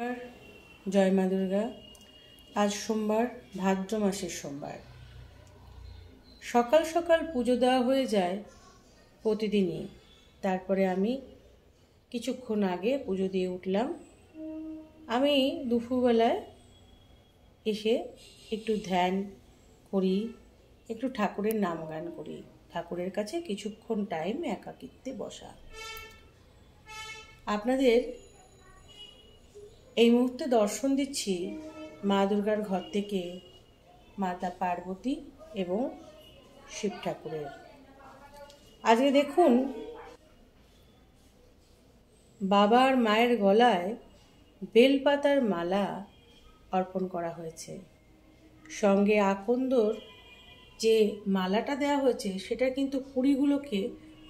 जय मा दुर्गा। आज सोमवार, भाद्र मासेर सोमवार। सकाल सकाल पुजो देওয়া হয়ে যায় প্রতিদিনই। তারপরে আমি কিছুক্ষণ আগে পুজো দিয়ে উঠলাম। আমি দুপুরবেলায় এসে একটু ধ্যান করি, একটু ঠাকুরের নাম গান করি, ঠাকুরের কাছে কিছুক্ষণ টাইম একাকিত্বে বসা। আপনাদের এই মুহূর্তে দর্শন দিচ্ছি মা দুর্গার ঘর থেকে মাতা পার্বতী এবং শিব ঠাকুরের। আজকে দেখুন বাবার মায়ের গলায় বেলপাতার মালা অর্পণ করা হয়েছে, সঙ্গে আকন্দর যে মালাটা দেওয়া হয়েছে সেটা কিন্তু কুড়িগুলোকে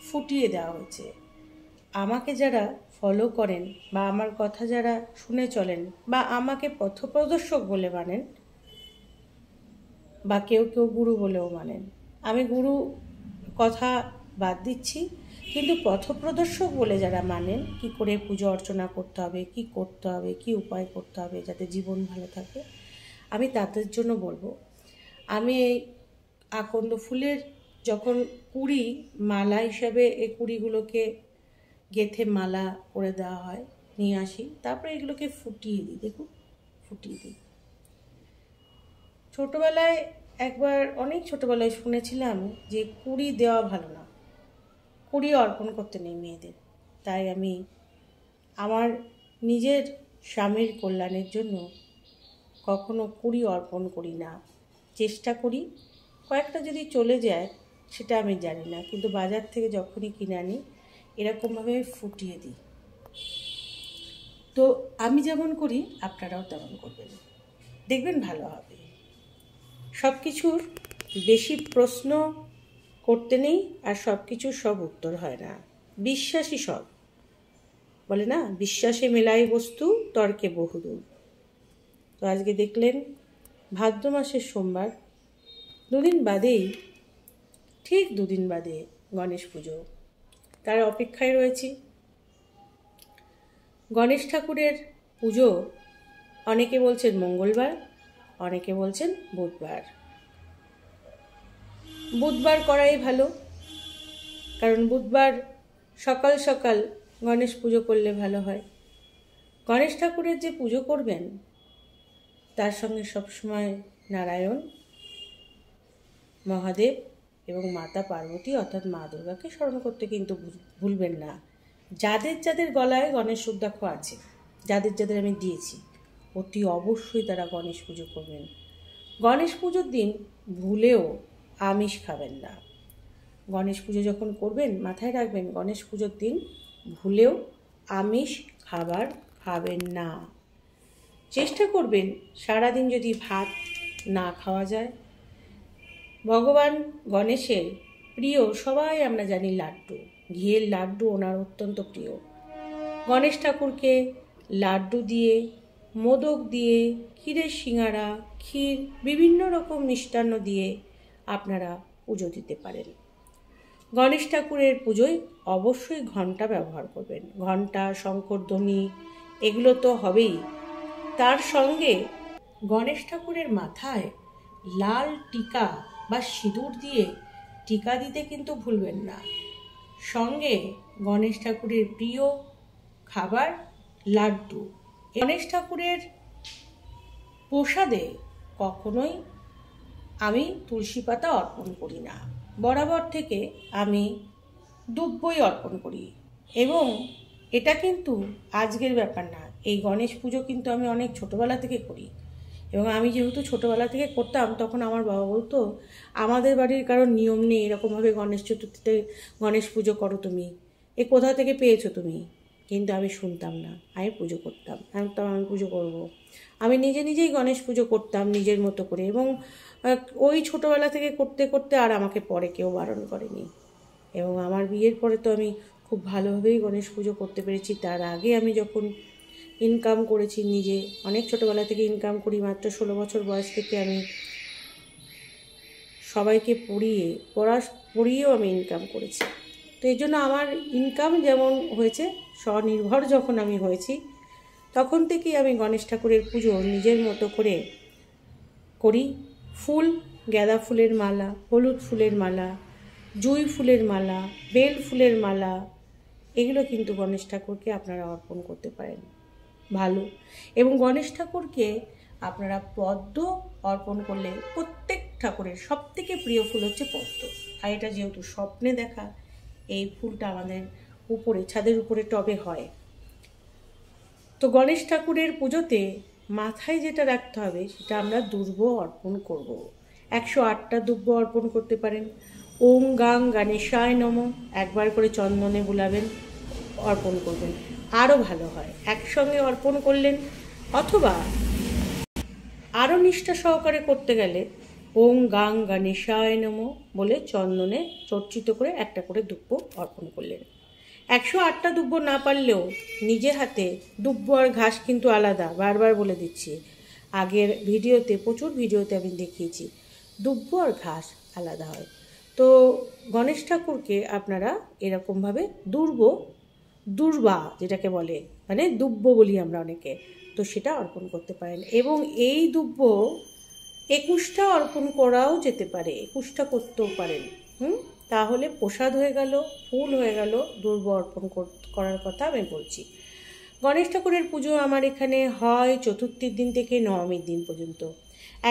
ফুটিয়ে দেওয়া হয়েছে। আমাকে যারা ফলো করেন বা আমার কথা যারা শুনে চলেন বা আমাকে পথপ্রদর্শক বলে মানেন বা কেউ কেউ গুরু বলেও মানেন, আমি গুরু কথা বাদ দিচ্ছি, কিন্তু পথপ্রদর্শক বলে যারা মানেন কি করে পুজো অর্চনা করতে হবে, কি করতে হবে, কি উপায় করতে হবে যাতে জীবন ভালো থাকে, আমি তাদের জন্য বলবো। আমি এই আকন্দ ফুলের যখন কুড়ি মালা হিসাবে এই কুড়িগুলোকে গেথে মালা করে দেওয়া হয় নিয়ে আসি, তারপরে এগুলোকে ফুটিয়ে দিই। দেখুন ফুটিয়ে দিই। ছোটোবেলায় অনেক ছোটোবেলায় শুনেছিলাম যে কুড়ি দেওয়া ভালো না, কুড়ি অর্পণ করতে নেই মেয়েদের। তাই আমি আমার নিজের স্বামীর কল্যাণের জন্য কখনো কুড়ি অর্পণ করি না। চেষ্টা করি, কয়েকটা যদি চলে যায় সেটা আমি জানি না, কিন্তু বাজার থেকে যখনই কিনে আনি এরকমভাবে ফুটিয়ে দিই। তো আমি যেমন করি আপনারাও তেমন করবেন, দেখবেন ভালো হবে। সব কিছুর বেশি প্রশ্ন করতে নেই, আর সব কিছুর সব উত্তর হয় না। বিশ্বাসই সব, বলে না, বিশ্বাসে মেলাই বস্তু তর্কে বহুদূর। তো আজকে দেখলেন ভাদ্র মাসের সোমবার, ঠিক দুদিন বাদে গণেশ পুজো। তার অপেক্ষায় রয়েছি। গণেশ ঠাকুরের পুজো অনেকে বলছেন মঙ্গলবার, অনেকে বলছেন বুধবার। বুধবার করাই ভালো, কারণ বুধবার সকাল সকাল গণেশ পুজো করলে ভালো হয়। গণেশ ঠাকুরের যে পুজো করবেন তার সঙ্গে সবসময় নারায়ণ, মহাদেব এবং মাতা পার্বতী অর্থাৎ মা দুর্গাকে স্মরণ করতে কিন্তু ভুলবেন না। যাদের যাদের গলায় গণেশ রুদ্রাক্ষ আছে, যাদের যাদের আমি দিয়েছি, অতি অবশ্যই তারা গণেশ পুজো করবেন। গণেশ পুজোর দিন ভুলেও আমিষ খাবেন না। গণেশ পুজো যখন করবেন মাথায় রাখবেন, গণেশ পুজোর দিন ভুলেও আমিষ খাবার খাবেন না। চেষ্টা করবেন সারাদিন যদি ভাত না খাওয়া যায়। ভগবান গণেশের প্রিয় সবাই আমরা জানি লাড্ডু, ঘিয়ের লাড্ডু ওনার অত্যন্ত প্রিয়। গণেশ ঠাকুরকে লাড্ডু দিয়ে, মোদক দিয়ে, ক্ষীরের সিঙ্গারা, ক্ষীর, বিভিন্ন রকম মিষ্টান্ন দিয়ে আপনারা পুজো দিতে পারেন। গণেশ ঠাকুরের পুজোয় অবশ্যই ঘণ্টা ব্যবহার করবেন। ঘণ্টা, শঙ্খধ্বনি এগুলো তো হবেই। তার সঙ্গে গণেশ ঠাকুরের মাথায় লাল টিকা বা সিঁদুর দিয়ে টিকা দিতে কিন্তু ভুলবেন না। সঙ্গে গণেশ ঠাকুরের প্রিয় খাবার লাড্ডু। গণেশ ঠাকুরের প্রসাদে কখনোই আমি তুলসী পাতা অর্পণ করি না। বরাবর থেকে আমি দুব্বই অর্পণ করি, এবং এটা কিন্তু আজকের ব্যাপার না। এই গণেশ পুজো কিন্তু আমি অনেক ছোটোবেলা থেকে করি, এবং আমি যেহেতু ছোটোবেলা থেকে করতাম, তখন আমার বাবা বলতো আমাদের বাড়ির কারোর নিয়ম নেই এরকমভাবে গণেশ চতুর্থীতে গণেশ পুজো করো, তুমি এ কোথা থেকে পেয়েছো তুমি। কিন্তু আমি শুনতাম না, আমি পুজো করতাম। আমি পুজো করব। আমি নিজেই গণেশ পুজো করতাম নিজের মতো করে, এবং ওই ছোটোবেলা থেকে করতে করতে আর আমাকে পরে কেউ বারণ করেনি। এবং আমার বিয়ের পরে তো আমি খুব ভালোভাবেই গণেশ পুজো করতে পেরেছি। তার আগে আমি যখন ইনকাম করেছি, নিজে অনেক ছোটোবেলা থেকে ইনকাম করি, মাত্র 16 বছর বয়স থেকে আমি সবাইকে পড়িয়েও আমি ইনকাম করেছি। তো এই জন্য আমার ইনকাম যেমন হয়েছে, স্বনির্ভর যখন আমি হয়েছি, তখন থেকেই আমি গণেশ ঠাকুরের পুজো নিজের মতো করে করি। ফুল, গাঁদা ফুলের মালা, হলুদ ফুলের মালা, জুঁই ফুলের মালা, বেল ফুলের মালা, এগুলো কিন্তু গণেশ ঠাকুরকে আপনারা অর্পণ করতে পারেন ভালো। এবং গণেশ ঠাকুরকে আপনারা পদ্ম অর্পণ করলে, প্রত্যেক ঠাকুরের সবথেকে প্রিয় ফুল হচ্ছে পদ্ম। আর এটা যেহেতু স্বপ্নে দেখা, এই ফুলটা আমাদের উপরে, ছাদের উপরে টবে হয়। তো গণেশ ঠাকুরের পুজোতে মাথায় যেটা রাখতে হবে সেটা আমরা দুর্ব অর্পণ করব। 108টা দুব্ব অর্পণ করতে পারেন। ওম গাং গণেশায় নমঃ একবার করে চন্দনে বুলাবেন, অর্পণ করবেন, আরও ভালো হয়। একসঙ্গে অর্পণ করলেন, অথবা আরও নিষ্ঠা সহকারে করতে গেলে ওম গাং গণেশায় নমঃ বলে চন্দনে চর্চিত করে একটা করে দুব্ব অর্পণ করলেন। 108টা দুব্ব না পারলেও নিজে হাতে দুব্ব আর ঘাস কিন্তু আলাদা, বারবার বলে দিচ্ছি। আগের ভিডিওতে, প্রচুর ভিডিওতে আমি দেখিয়েছি দুব্ব আর ঘাস আলাদা হয়। তো গণেশ ঠাকুরকে আপনারা এরকমভাবে দুর্বা যেটাকে বলে, মানে দুব্ব বলি আমরা অনেকে, তো সেটা অর্পণ করতে পারেন। এবং এই দুব্ব 21টা অর্পণ করাও যেতে পারে, 21টা করতেও পারেন। তাহলে প্রসাদ হয়ে গেল, ফুল হয়ে গেল, দুর্ব অর্পণ করার কথা আমি বলছি। গণেশ ঠাকুরের পুজো আমার এখানে হয় চতুর্থীর দিন থেকে নবমীর দিন পর্যন্ত।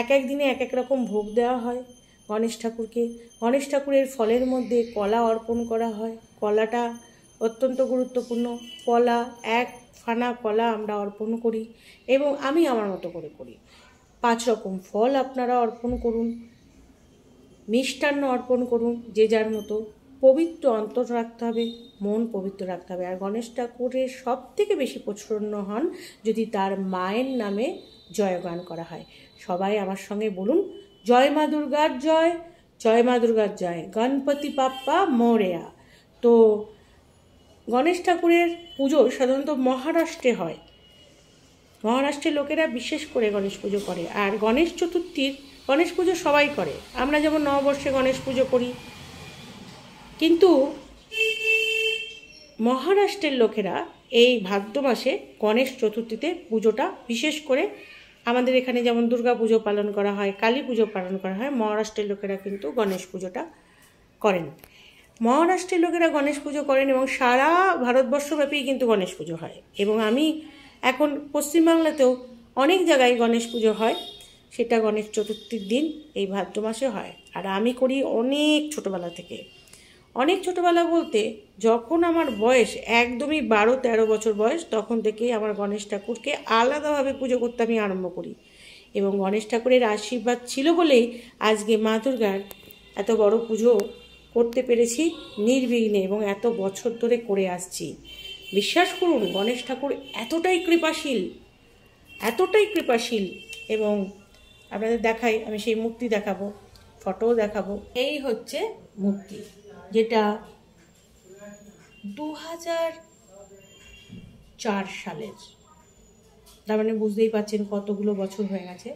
এক এক দিনে এক এক রকম ভোগ দেওয়া হয় গণেশ ঠাকুরকে। গণেশ ঠাকুরের ফলের মধ্যে কলা অর্পণ করা হয়। কলাটা অত্যন্ত গুরুত্বপূর্ণ। কলা, 1 ফানা কলা আমরা অর্পণ করি, এবং আমি আমার মতো করে করি। 5 রকম ফল আপনারা অর্পণ করুন, মিষ্টান্ন অর্পণ করুন, যে যার মতো। পবিত্র অন্তর রাখতে হবে, মন পবিত্র রাখতে হবে। আর গণেশ ঠাকুরের সব থেকে বেশি প্রসন্ন হন যদি তার মায়ের নামে জয়গান করা হয়। সবাই আমার সঙ্গে বলুন, জয় মা দুর্গার জয়, জয় মা দুর্গার জয়, গণপতি বাপ্পা মোরেয়া। তো গণেশ ঠাকুরের পুজো সাধারণত মহারাষ্ট্রে হয়। মহারাষ্ট্রের লোকেরা বিশেষ করে গণেশ পুজো করে। আর গণেশ চতুর্থীর গণেশ পুজো সবাই করে, আমরা যেমন নববর্ষে গণেশ পুজো করি, কিন্তু মহারাষ্ট্রের লোকেরা এই ভাদ্র মাসে গণেশ চতুর্থীতে পুজোটা বিশেষ করে, আমাদের এখানে যেমন দুর্গা পুজো পালন করা হয়, কালী পুজো পালন করা হয়, মহারাষ্ট্রের লোকেরা কিন্তু গণেশ পুজোটা করেন। মহারাষ্ট্রের লোকেরা গণেশ পুজো করেন এবং সারা ভারতবর্ষব্যাপী কিন্তু গণেশ পুজো হয়। এবং আমি এখন পশ্চিমবাংলাতেও অনেক জায়গায় গণেশ পুজো হয়, সেটা গণেশ চতুর্থীর দিন এই ভাদ্র মাসে হয়। আর আমি করি অনেক ছোটোবেলা থেকে। অনেক ছোটোবেলা বলতে যখন আমার বয়স একদমই 12-13 বছর বয়স, তখন থেকেই আমার গণেশ ঠাকুরকে আলাদাভাবে পুজো করতে আমি আরম্ভ করি। এবং গণেশ ঠাকুরের আশীর্বাদ ছিল বলেই আজকে মা দুর্গার এত বড় পুজো করতে পেরেছি নির্বিঘ্নে, এবং এত বছর ধরে করে আসছি। বিশ্বাস করুন, গণেশ ঠাকুর এতটাই কৃপাশীল, এতটাই কৃপাশীল। এবং আপনাদের দেখাই, আমি সেই মূর্তি দেখাবো, ফটোও দেখাবো। এই হচ্ছে মূর্তি, যেটা 2004 সালের, তার মানে বুঝতেই পারছেন কতগুলো বছর হয়ে গেছে।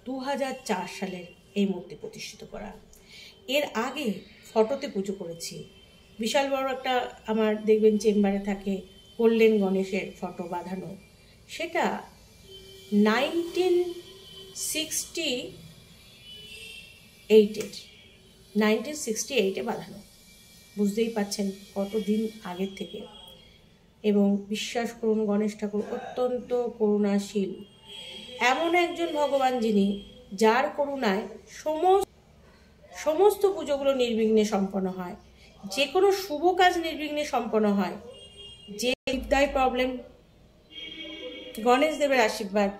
2004 সালের এই মূর্তি প্রতিষ্ঠিত করা। এর আগে ফটোতে পুজো করেছি, বিশাল বড় একটা, আমার দেখবেন চেম্বারে থাকে গোল্ডেন গণেশের ফটো বাঁধানো, সেটা 1968-এ বাঁধানো। বুঝতেই পাচ্ছেন কতদিন আগের থেকে। এবং বিশ্বাস করুন, গণেশ ঠাকুর অত্যন্ত করুণাশীল, এমন একজন ভগবান যিনি, যার করুণায় সমস্ত পুজোগুলো নির্বিঘ্নে সম্পন্ন হয়, যে কোনো শুভ কাজ নির্বিঘ্নে সম্পন্ন হয়। যে বিদ্যায় প্রবলেম, গণেশ দেবের আশীর্বাদ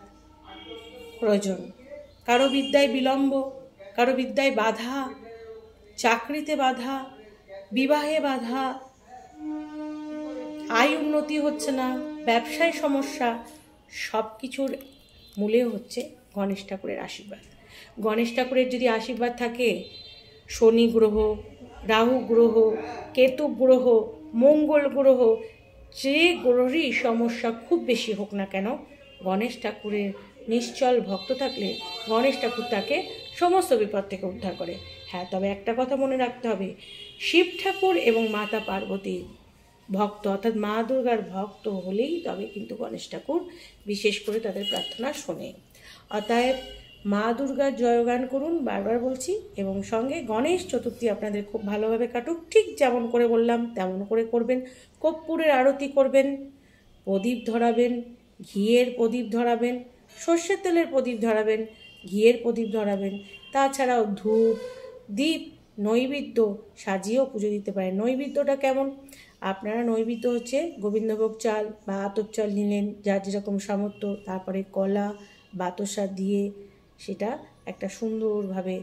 প্রয়োজন। কারো বিদ্যায় বিলম্ব, কারো বিদ্যায় বাধা, চাকরিতে বাধা, বিবাহে বাধা, আয় উন্নতি হচ্ছে না, ব্যবসায় সমস্যা, সব কিছুর মূলে হচ্ছে গণেশ ঠাকুরের আশীর্বাদ। গণেশ ঠাকুরের যদি আশীর্বাদ থাকে, শনি গ্রহ, রাহু গ্রহ, কেতু গ্রহ, মঙ্গল গ্রহ, যে গ্রহেরই সমস্যা খুব বেশি হোক না কেন, গণেশ ঠাকুরের নিশ্চল ভক্ত থাকলে গণেশ ঠাকুর তাকে সমস্ত বিপদ থেকে উদ্ধার করে। হ্যাঁ, তবে একটা কথা মনে রাখতে হবে, শিব ঠাকুর এবং মাতা পার্বতী ভক্ত অর্থাৎ মা দুর্গার ভক্ত হলেই তবে কিন্তু গণেশ ঠাকুর বিশেষ করে তাদের প্রার্থনা শোনে। অতএব মা দুর্গার জয়গান করুন, বারবার বলছি, এবং সঙ্গে গণেশ চতুর্থী আপনাদের খুব ভালোভাবে কাটুক। ঠিক যেমন করে বললাম তেমন করে করবেন। কর্পূরের আরতি করবেন, প্রদীপ ধরাবেন, ঘিয়ের প্রদীপ ধরাবেন, সর্ষের তেলের প্রদীপ ধরাবেন, ঘিয়ের প্রদীপ ধরাবেন। তাছাড়াও ধূপ, দীপ, নৈবেদ্য সাজিয়েও পুজো দিতে পারেন। নৈবেদ্যটা কেমন? আপনারা নৈবেদ্য হচ্ছে গোবিন্দভোগ চাল বা আতপ চাল নিলেন, যার যেরকম সামর্থ্য, তারপরে কলা বাতাসা দিয়ে সেটা একটা সুন্দরভাবে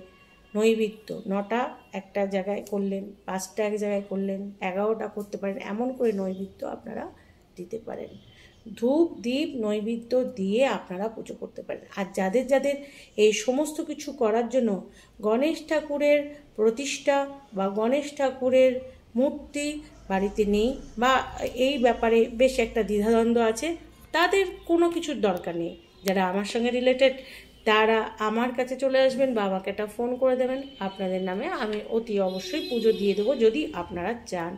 নৈবেদ্য 9টা একটা জায়গায় করলেন, 5টা এক জায়গায় করলেন, 11টা করতে পারেন, এমন করে নৈবেদ্য আপনারা দিতে পারেন। ধূপ দীপ নৈবেদ্য দিয়ে আপনারা পুজো করতে পারেন। আর যাদের যাদের এই সমস্ত কিছু করার জন্য গণেশ ঠাকুরের প্রতিষ্ঠা বা গণেশ ঠাকুরের মূর্তি বাড়িতে নেই বা এই ব্যাপারে বেশ একটা দ্বিধাদ্বন্দ্ব আছে, তাদের কোনো কিছুর দরকার নেই। যারা আমার সঙ্গে রিলেটেড তারা আমার কাছে চলে আসবেন বা আমাকে একটা ফোন করে দেবেন, আপনাদের নামে আমি অতি অবশ্যই পুজো দিয়ে দেবো। যদি আপনারা চান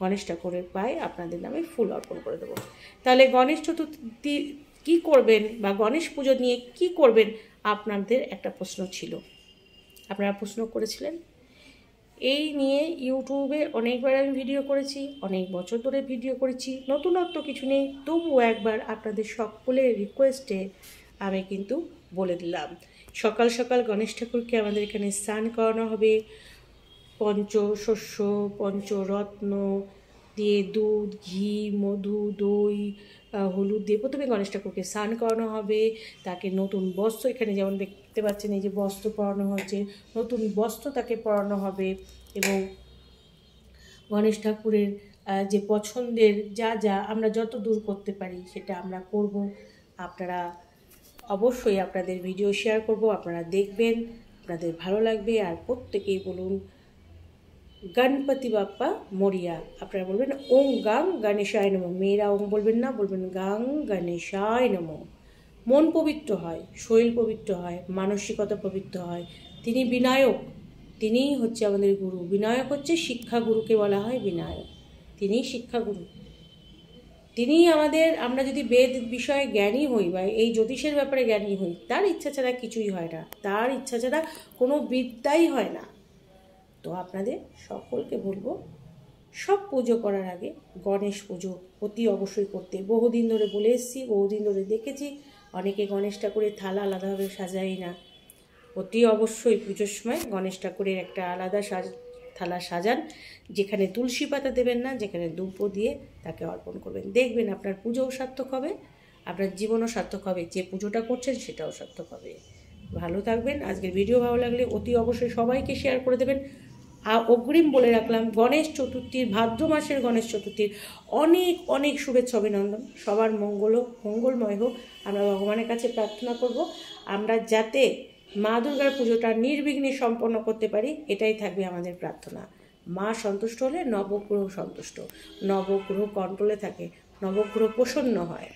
গণেশ ঠাকুরের পায়ে আপনাদের নামে ফুল অর্পণ করে দেবো। তাহলে গণেশ চতুর্থী কী করবেন বা গণেশ পুজো নিয়ে কি করবেন আপনাদের একটা প্রশ্ন ছিল, আপনারা প্রশ্ন করেছিলেন। এই নিয়ে ইউটিউবে অনেকবার আমি ভিডিও করেছি, অনেক বছর ধরে ভিডিও করেছি, নতুনত্ব কিছু নেই। তবুও একবার আপনাদের সকলের রিকোয়েস্টে আমি কিন্তু বলে দিলাম। সকাল সকাল গণেশ ঠাকুরকে আমাদের এখানে স্নান করানো হবে পঞ্চশস্য পঞ্চরত্ন দিয়ে, দুধ ঘি মধু দই হলুদ দিয়ে প্রথমে গণেশ ঠাকুরকে স্নান করানো হবে। তাকে নতুন বস্ত্র, এখানে যেমন দেখতে পাচ্ছেন এই যে বস্ত্র পরানো হচ্ছে, নতুন বস্ত্র তাকে পরানো হবে। এবং গণেশ ঠাকুরের যে পছন্দের যা যা আমরা যত দূর করতে পারি সেটা আমরা করব। আপনারা অবশ্যই আপনাদের ভিডিও শেয়ার করব, আপনারা দেখবেন, আপনাদের ভালো লাগবে। আর প্রত্যেকেই বলুন গণপতি বাপ্পা মরিয়া। আপনারা বলবেন ওং গাং গণেশায় নমঃ। মেয়েরা ওং বলবেন না, বলবেন গাং গণেশায় নমঃ। মন পবিত্র হয়, শরীর পবিত্র হয়, মানসিকতা পবিত্র হয়। তিনি বিনায়ক, তিনিই হচ্ছে আমাদের গুরু। বিনায়ক হচ্ছে শিক্ষাগুরুকে বলা হয় বিনায়ক, তিনিই শিক্ষাগুরু। তিনিই আমাদের, আমরা যদি বেদ বিষয়ে জ্ঞানী হই বা এই জ্যোতিষের ব্যাপারে জ্ঞানী হই, তার ইচ্ছা ছাড়া কিছুই হয় না, তার ইচ্ছা ছাড়া কোনো বিদ্যাই হয় না। তো আপনাদের সকলকে বলবো সব পুজো করার আগে গণেশ পুজো অতি অবশ্যই করতে। বহুদিন ধরে বলে এসেছি, বহুদিন ধরে দেখেছি অনেকে গণেশ ঠাকুরের থালা আলাদাভাবে সাজাই না। অতি অবশ্যই পুজোর সময় গণেশ ঠাকুরের একটা আলাদা থালা সাজান, যেখানে তুলসী পাতা দেবেন না, যেখানে ধূপও দিয়ে তাকে অর্পণ করবেন। দেখবেন আপনার পুজোও সার্থক হবে, আপনার জীবনও সার্থক হবে, যে পুজোটা করছেন সেটাও সার্থক হবে। ভালো থাকবেন। আজকের ভিডিও ভালো লাগলে অতি অবশ্যই সবাইকে শেয়ার করে দেবেন। অগ্রিম বলে রাখলাম, গণেশ চতুর্থীর, ভাদ্র মাসের গণেশ চতুর্থীর অনেক অনেক শুভেচ্ছা অভিনন্দন। সবার মঙ্গলময় হোক, আমরা ভগবানের কাছে প্রার্থনা করব আমরা যাতে মা দুর্গার পুজোটা নির্বিঘ্নে সম্পন্ন করতে পারি, এটাই থাকবে আমাদের প্রার্থনা। মা সন্তুষ্ট হলে নবগ্রহ সন্তুষ্ট, নবগ্রহ কন্ট্রোলে থাকে, নবগ্রহ প্রসন্ন হয়।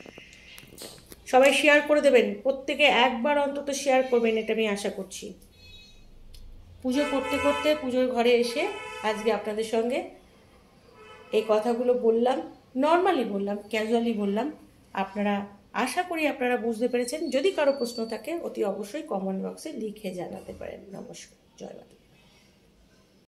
সবাই শেয়ার করে দেবেন, প্রত্যেকে একবার অন্তত শেয়ার করবেন, এটা আমি আশা করছি। পুজো করতে করতে পুজোর ঘরে এসে আজকে আপনাদের সঙ্গে এই কথাগুলো বললাম, নর্মালি বললাম, ক্যাজুয়ালি বললাম। আপনারা, আশা করি আপনারা বুঝতে পেরেছেন। যদি কারো প্রশ্ন থাকে অতি অবশ্যই কমেন্ট বক্সে লিখে জানাতে পারেন। নমস্কার, জয় মাতা।